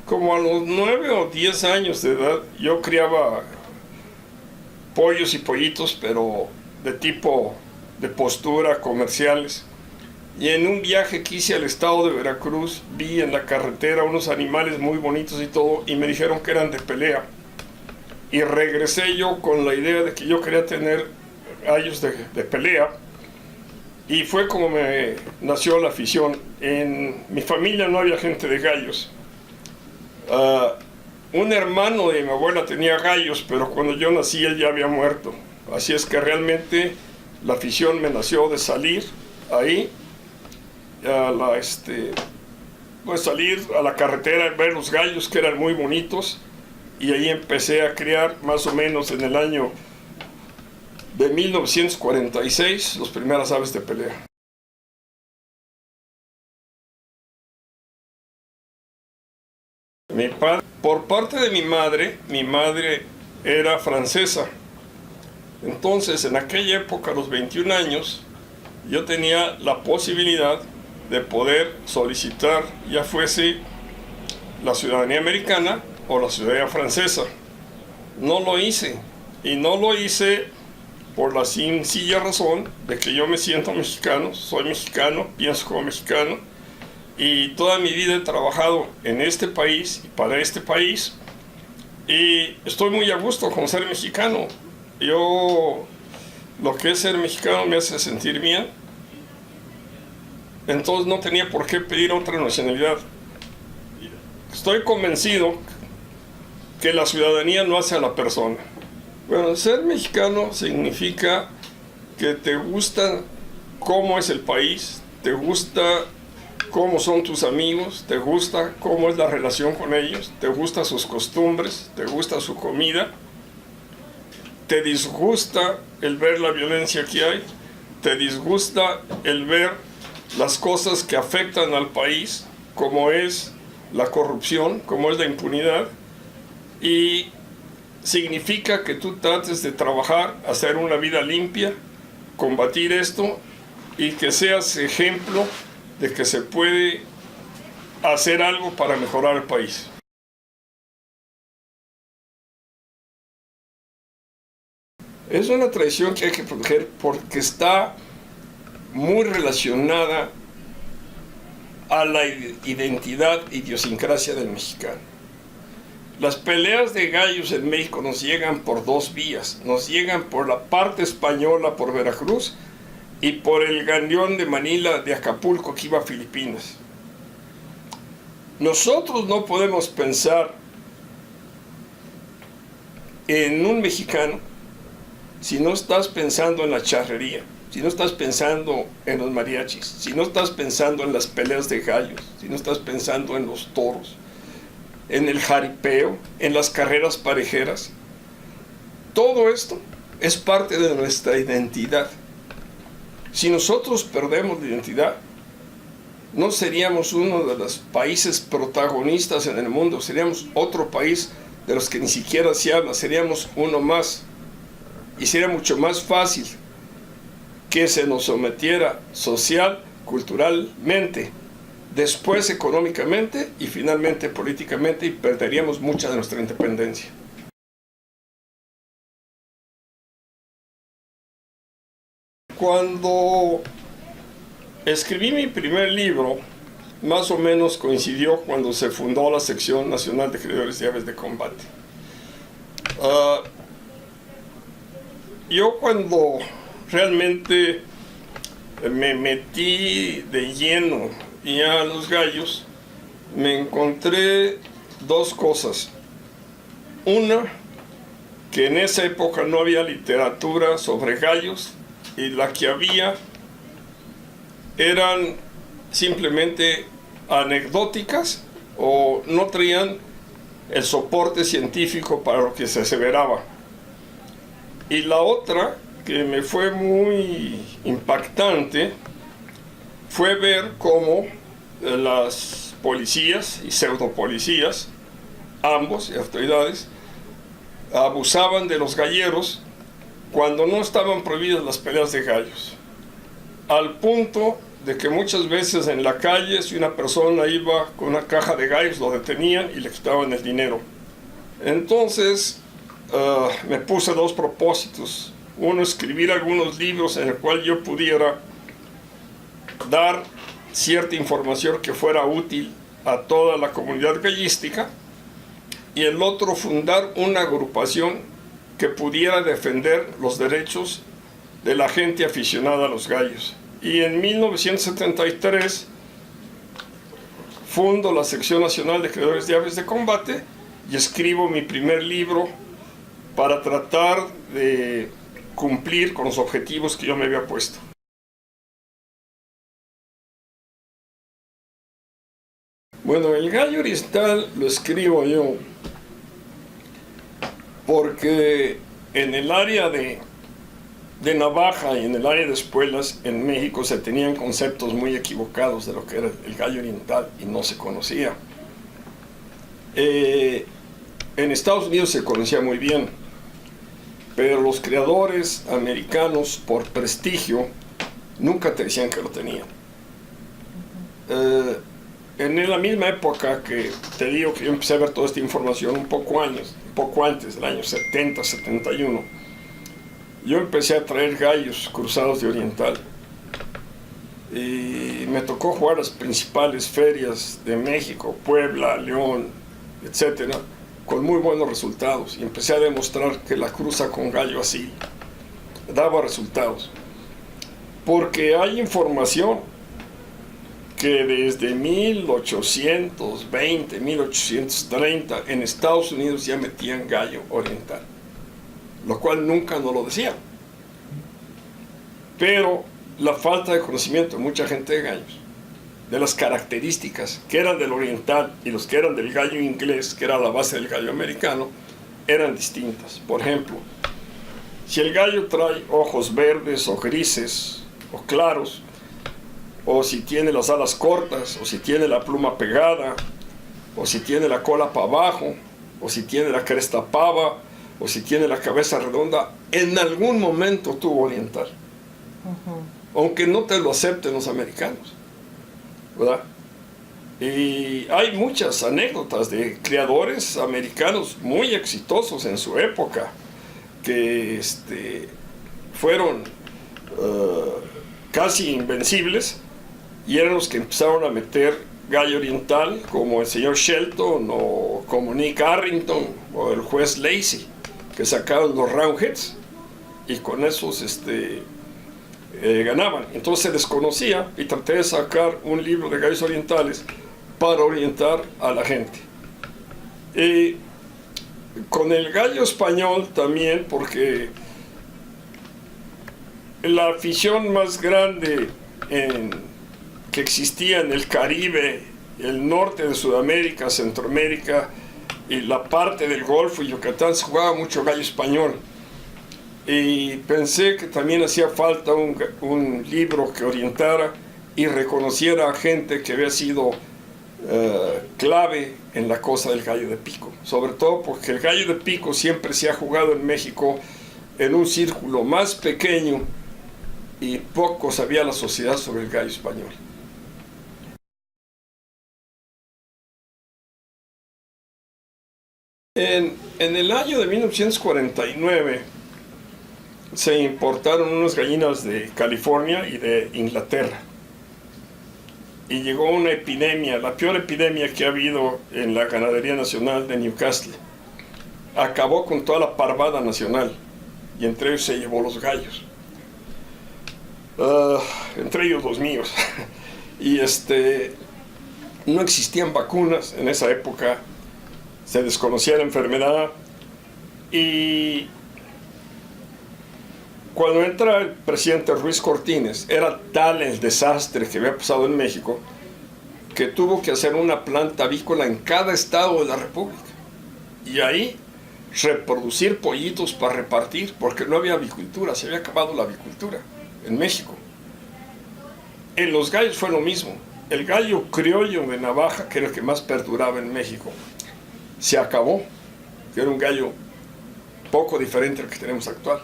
Como a los 9 o 10 años de edad, yo criaba pollos y pollitos, pero de tipo de postura, comerciales. Y en un viaje que hice al estado de Veracruz, vi en la carretera unos animales muy bonitos y todo, y me dijeron que eran de pelea. Y regresé yo con la idea de que yo quería tener gallos de pelea. Y fue como me nació la afición. En mi familia no había gente de gallos. Un hermano de mi abuela tenía gallos, pero cuando yo nací él ya había muerto. Así es que realmente la afición me nació de salir ahí, pues salir a la carretera, ver los gallos que eran muy bonitos, y ahí empecé a criar más o menos en el año de 1946 las primeras aves de pelea. Mi padre, por parte de mi madre era francesa. Entonces, en aquella época, a los 21 años, yo tenía la posibilidad de poder solicitar, ya fuese la ciudadanía americana o la ciudadanía francesa. No lo hice, y no lo hice por la sencilla razón de que yo me siento mexicano, soy mexicano, pienso como mexicano, y toda mi vida he trabajado en este país y para este país, y estoy muy a gusto con ser mexicano. Lo que es ser mexicano me hace sentir bien, entonces no tenía por qué pedir otra nacionalidad. Estoy convencido que la ciudadanía no hace a la persona. Bueno, ser mexicano significa que te gusta cómo es el país, te gusta cómo son tus amigos, te gusta cómo es la relación con ellos, te gustan sus costumbres, te gusta su comida, te disgusta el ver la violencia que hay, te disgusta el ver las cosas que afectan al país, como es la corrupción, como es la impunidad, y significa que tú trates de trabajar, hacer una vida limpia, combatir esto, y que seas ejemplo de que se puede hacer algo para mejorar el país. Es una tradición que hay que proteger porque está muy relacionada a la identidad, idiosincrasia del mexicano. Las peleas de gallos en México nos llegan por dos vías. Nos llegan por la parte española, por Veracruz, y por el galeón de Manila de Acapulco que iba a Filipinas. Nosotros no podemos pensar en un mexicano si no estás pensando en la charrería, si no estás pensando en los mariachis, si no estás pensando en las peleas de gallos, si no estás pensando en los toros, en el jaripeo, en las carreras parejeras. Todo esto es parte de nuestra identidad. Si nosotros perdemos la identidad, no seríamos uno de los países protagonistas en el mundo, seríamos otro país de los que ni siquiera se habla, seríamos uno más. Y sería mucho más fácil que se nos sometiera social, culturalmente, después económicamente y finalmente políticamente, y perderíamos mucha de nuestra independencia. Cuando escribí mi primer libro, más o menos coincidió cuando se fundó la Sección Nacional de Criadores de Aves de Combate. Yo cuando realmente me metí de lleno ya a los gallos, me encontré dos cosas. Una, que en esa época no había literatura sobre gallos, y la que había eran simplemente anecdóticas o no traían el soporte científico para lo que se aseveraba. Y la otra, que me fue muy impactante, fue ver cómo las policías y pseudopolicías, ambos, y autoridades, abusaban de los galleros cuando no estaban prohibidas las peleas de gallos, al punto de que muchas veces en la calle, si una persona iba con una caja de gallos, lo detenían y le quitaban el dinero. Entonces me puse dos propósitos. Uno, escribir algunos libros en el cual yo pudiera dar cierta información que fuera útil a toda la comunidad gallística, y el otro, fundar una agrupación que pudiera defender los derechos de la gente aficionada a los gallos. Y en 1973 fundo la Sección Nacional de Criadores de Aves de Combate y escribo mi primer libro para tratar de cumplir con los objetivos que yo me había puesto. Bueno, el gallo oriental lo escribo yo porque en el área de Navaja y en el área de Espuelas en México se tenían conceptos muy equivocados de lo que era el gallo oriental y no se conocía. En Estados Unidos se conocía muy bien, pero los criadores americanos, por prestigio, nunca te decían que lo tenían. En la misma época que te digo que yo empecé a ver toda esta información, un poco antes del año 70, 71, yo empecé a traer gallos cruzados de oriental. Y me tocó jugar las principales ferias de México, Puebla, León, etcétera, con muy buenos resultados. Y empecé a demostrar que la cruza con gallo así daba resultados. Porque hay información que desde 1820, 1830 en Estados Unidos ya metían gallo oriental, lo cual nunca nos lo decían. Pero la falta de conocimiento de mucha gente de gallos, de las características que eran del oriental y los que eran del gallo inglés, que era la base del gallo americano, eran distintas. Por ejemplo, si el gallo trae ojos verdes o grises o claros, o si tiene las alas cortas, o si tiene la pluma pegada, o si tiene la cola para abajo, o si tiene la cresta pava, o si tiene la cabeza redonda, en algún momento tuvo oriental. Aunque no te lo acepten los americanos, ¿verdad? Y hay muchas anécdotas de criadores americanos muy exitosos en su época, que fueron casi invencibles, y eran los que empezaron a meter gallo oriental, como el señor Shelton, o como Nick Arrington, o el juez Lacey, que sacaban los roundheads, y con esos ganaban. Entonces se desconocía, y traté de sacar un libro de gallos orientales para orientar a la gente. Y con el gallo español también, porque la afición más grande que existía en el Caribe, el norte de Sudamérica, Centroamérica y la parte del Golfo y Yucatán, se jugaba mucho gallo español. Y pensé que también hacía falta un libro que orientara y reconociera a gente que había sido clave en la cosa del gallo de pico. Sobre todo porque el gallo de pico siempre se ha jugado en México en un círculo más pequeño y poco sabía la sociedad sobre el gallo español. En el año de 1949 se importaron unas gallinas de California y de Inglaterra. Y llegó una epidemia, la peor epidemia que ha habido en la ganadería nacional de Newcastle. Acabó con toda la parvada nacional, y entre ellos se llevó los gallos. Entre ellos los míos. Y no existían vacunas en esa época, se desconocía la enfermedad, y cuando entra el presidente Ruiz Cortines, era tal el desastre que había pasado en México que tuvo que hacer una planta avícola en cada estado de la República, y ahí reproducir pollitos para repartir, porque no había avicultura, se había acabado la avicultura en México. En los gallos fue lo mismo. El gallo criollo de Navaja, que era el que más perduraba en México, se acabó, que era un gallo poco diferente al que tenemos actual.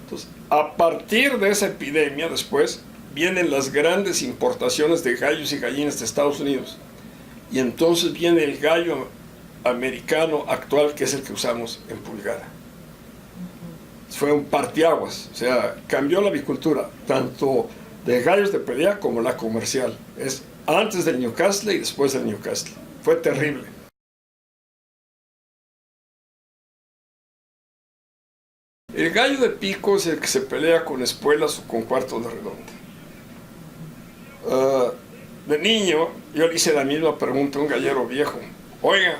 Entonces, a partir de esa epidemia, después vienen las grandes importaciones de gallos y gallinas de Estados Unidos. Y entonces viene el gallo americano actual, que es el que usamos en Pulgara. Fue un parteaguas, o sea, cambió la avicultura, tanto de gallos de pelea como la comercial. Es antes del Newcastle y después del Newcastle. Fue terrible. El gallo de pico es el que se pelea con espuelas o con cuartos de redonda. De niño, yo le hice la misma pregunta a un gallero viejo. Oiga,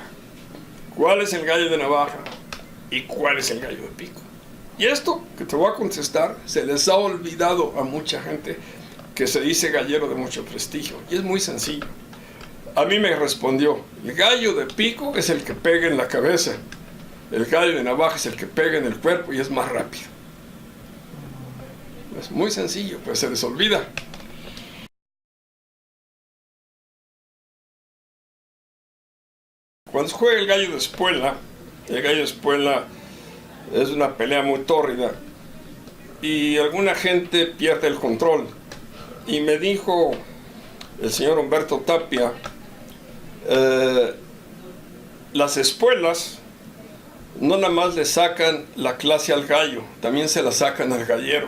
¿cuál es el gallo de navaja? ¿Y cuál es el gallo de pico? Y esto que te voy a contestar, se les ha olvidado a mucha gente que se dice gallero de mucho prestigio. Y es muy sencillo. A mí me respondió, el gallo de pico es el que pega en la cabeza. El gallo de navaja es el que pega en el cuerpo y es más rápido. Es muy sencillo, pues se les olvida. Cuando se juega el gallo de espuela es una pelea muy tórrida y alguna gente pierde el control. Y me dijo el señor Humberto Tapia, las espuelas no nada más le sacan la clase al gallo, también se la sacan al gallero.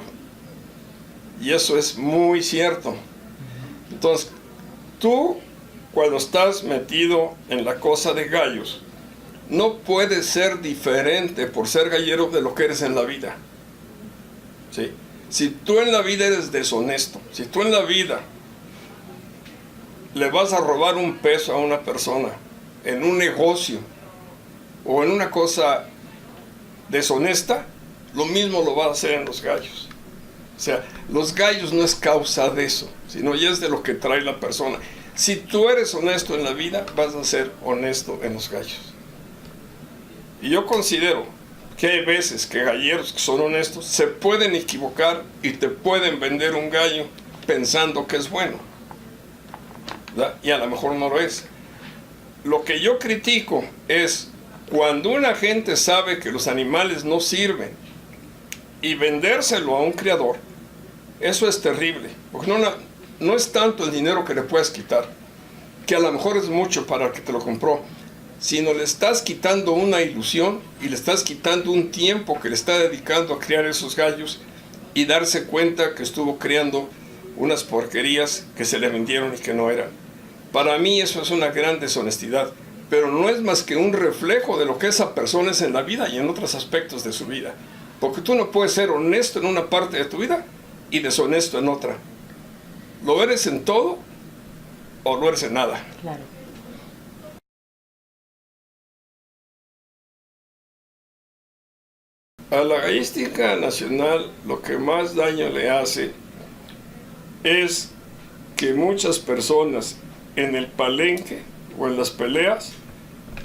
Y eso es muy cierto. Entonces, tú, cuando estás metido en la cosa de gallos, no puedes ser diferente por ser gallero de lo que eres en la vida. ¿Sí? Si tú en la vida eres deshonesto, si tú en la vida le vas a robar un peso a una persona en un negocio o en una cosa deshonesta, lo mismo lo vas a hacer en los gallos. O sea, los gallos no es causa de eso, sino ya es de lo que trae la persona. Si tú eres honesto en la vida, vas a ser honesto en los gallos. Y yo considero que hay veces que galleros que son honestos se pueden equivocar y te pueden vender un gallo pensando que es bueno, ¿verdad? Y a lo mejor no lo es. Lo que yo critico es cuando una gente sabe que los animales no sirven y vendérselo a un criador. Eso es terrible, porque no es tanto el dinero que le puedes quitar, que a lo mejor es mucho para el que te lo compró, sino le estás quitando una ilusión y le estás quitando un tiempo que le está dedicando a criar esos gallos y darse cuenta que estuvo criando unas porquerías que se le vendieron y que no eran. Para mí eso es una gran deshonestidad, pero no es más que un reflejo de lo que esa persona es en la vida y en otros aspectos de su vida, porque tú no puedes ser honesto en una parte de tu vida y deshonesto en otra. ¿Lo eres en todo o no eres en nada? Claro. A la gallística nacional lo que más daño le hace es que muchas personas en el palenque o en las peleas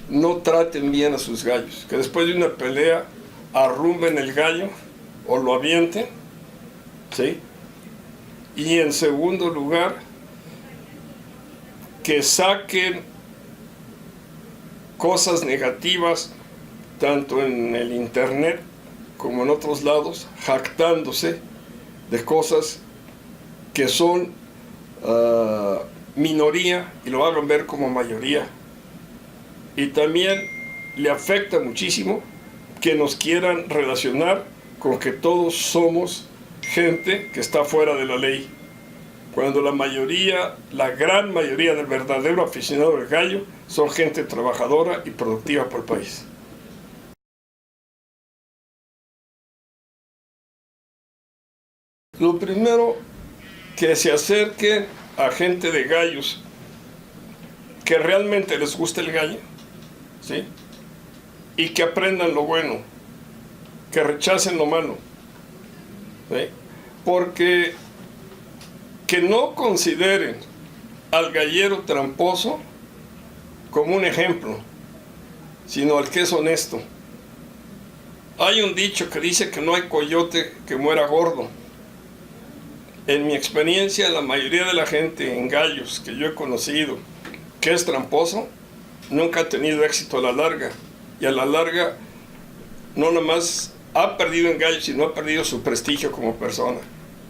no traten bien a sus gallos, que después de una pelea arrumben el gallo o lo avienten, ¿sí? Y en segundo lugar, que saquen cosas negativas tanto en el internet como en otros lados, jactándose de cosas que son minoría y lo hagan ver como mayoría. Y también le afecta muchísimo que nos quieran relacionar con que todos somos gente que está fuera de la ley, cuando la mayoría, la gran mayoría del verdadero aficionado del gallo son gente trabajadora y productiva por el país. Lo primero, que se acerquen a gente de gallos que realmente les guste el gallo, ¿sí? Y que aprendan lo bueno, que rechacen lo malo, ¿sí? Porque que no consideren al gallero tramposo como un ejemplo, sino al que es honesto. Hay un dicho que dice que no hay coyote que muera gordo. En mi experiencia, la mayoría de la gente en gallos que yo he conocido que es tramposo, nunca ha tenido éxito a la larga. Y a la larga, no nada más ha perdido en gallos, sino ha perdido su prestigio como persona.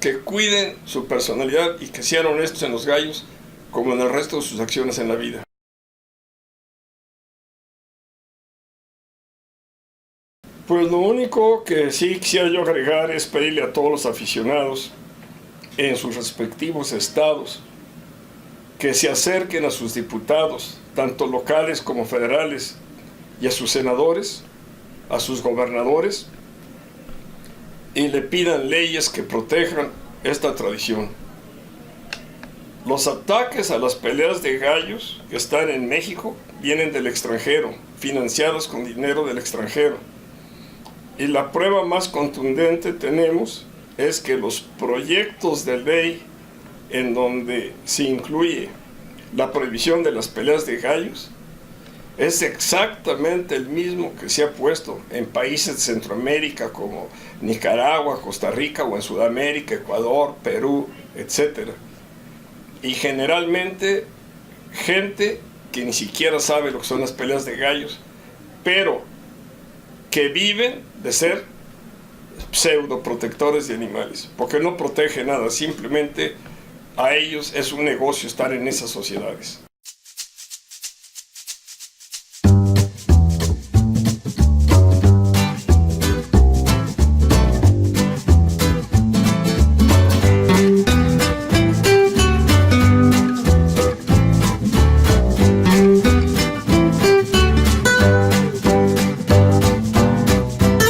que cuiden su personalidad y que sean honestos en los gallos como en el resto de sus acciones en la vida. Pues lo único que sí quisiera yo agregar es pedirle a todos los aficionados en sus respectivos estados que se acerquen a sus diputados, tanto locales como federales, y a sus senadores, a sus gobernadores, y le pidan leyes que protejan esta tradición. Los ataques a las peleas de gallos que están en México vienen del extranjero, financiados con dinero del extranjero. Y la prueba más contundente tenemos es que los proyectos de ley en donde se incluye la prohibición de las peleas de gallos es exactamente el mismo que se ha puesto en países de Centroamérica como Nicaragua, Costa Rica, o en Sudamérica, Ecuador, Perú, etc. Y generalmente gente que ni siquiera sabe lo que son las peleas de gallos, pero que viven de ser pseudoprotectores de animales, porque no protege nada, simplemente a ellos es un negocio estar en esas sociedades.